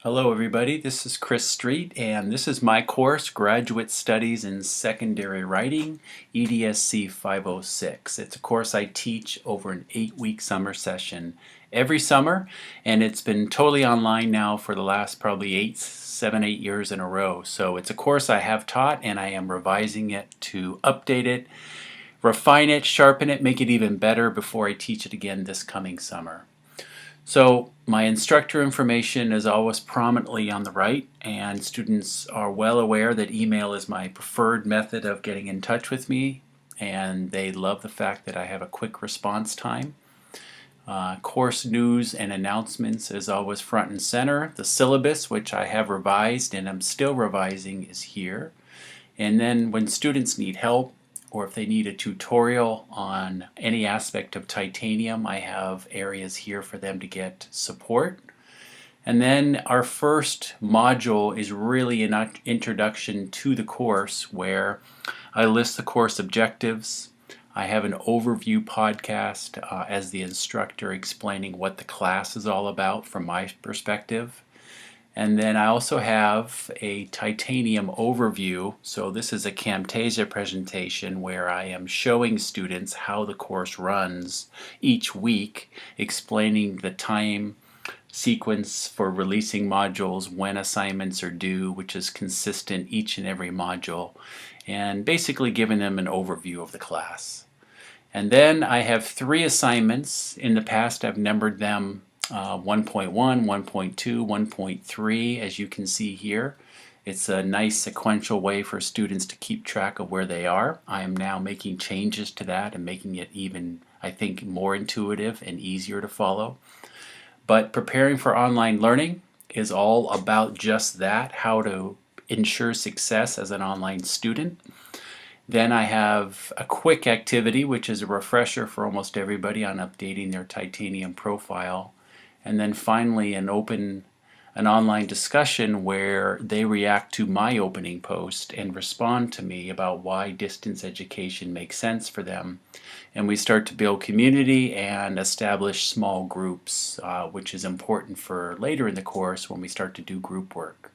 Hello everybody, this is Chris Street and this is my course, Graduate Studies in Secondary Writing, EDSC 506. It's a course I teach over an 8-week summer session every summer, and it's been totally online now for the last probably 7, 8 years in a row. So it's a course I have taught and I am revising it to update it, refine it, sharpen it, make it even better before I teach it again this coming summer. So my instructor information is always prominently on the right, and students are well aware that email is my preferred method of getting in touch with me, and they love the fact that I have a quick response time. Course news and announcements is always front and center. The syllabus, which I have revised and I'm still revising, is here. And then when students need help, or if they need a tutorial on any aspect of titanium, I have areas here for them to get support. And then our first module is really an introduction to the course, where I list the course objectives. I have an overview podcast as the instructor explaining what the class is all about from my perspective. And then I also have a titanium overview. So this is a Camtasia presentation where I am showing students how the course runs each week, explaining the time sequence for releasing modules, when assignments are due, which is consistent each and every module, and basically giving them an overview of the class. And then I have 3 assignments. In the past I've numbered them 1.1, 1.2, 1.3, as you can see here. It's a nice sequential way for students to keep track of where they are. I am now making changes to that and making it even, I think, more intuitive and easier to follow. But preparing for online learning is all about just that, how to ensure success as an online student. Then I have a quick activity, which is a refresher for almost everybody on updating their titanium profile. And then finally an online discussion where they react to my opening post and respond to me about why distance education makes sense for them. And we start to build community and establish small groups, which is important for later in the course when we start to do group work.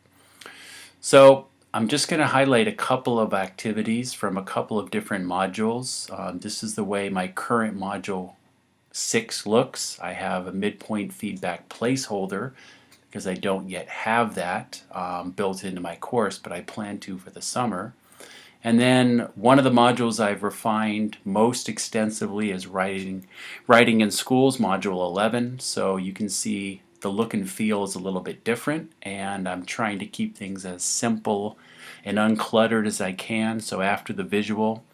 So I'm just going to highlight a couple of activities from a couple of different modules. This is the way my current module 6 looks. I have a midpoint feedback placeholder because I don't yet have that built into my course, but I plan to for the summer. And then one of the modules I've refined most extensively is Writing in Schools, Module 11. So you can see the look and feel is a little bit different, and I'm trying to keep things as simple and uncluttered as I can. So after the visual,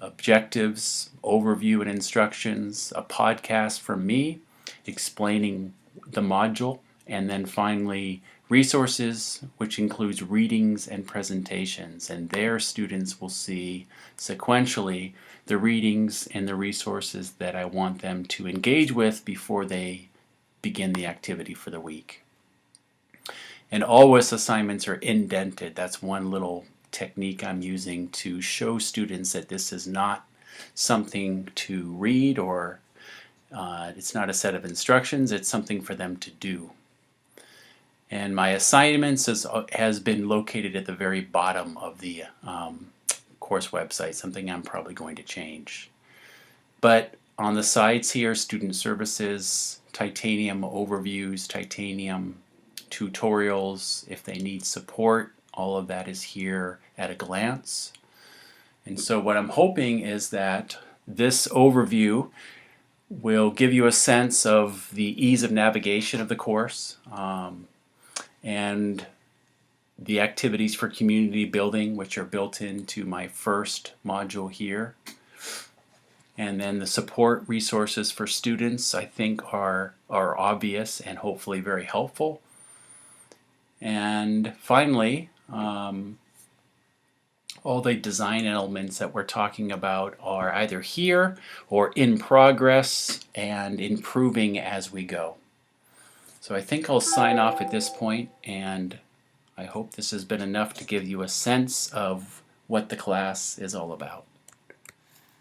objectives, overview and instructions, a podcast from me explaining the module, and then finally resources, which includes readings and presentations. And there students will see sequentially the readings and the resources that I want them to engage with before they begin the activity for the week. And always assignments are indented. That's one little technique I'm using to show students that this is not something to read, or it's not a set of instructions, it's something for them to do. And my assignments has been located at the very bottom of the course website, something I'm probably going to change. But on the sides here, student services, titanium overviews, titanium tutorials, if they need support, all of that is here at a glance. And so what I'm hoping is that this overview will give you a sense of the ease of navigation of the course, and the activities for community building, which are built into my first module here. And then the support resources for students, I think, are obvious and hopefully very helpful. And finally, all the design elements that we're talking about are either here or in progress and improving as we go. So I think I'll sign off at this point, and I hope this has been enough to give you a sense of what the class is all about.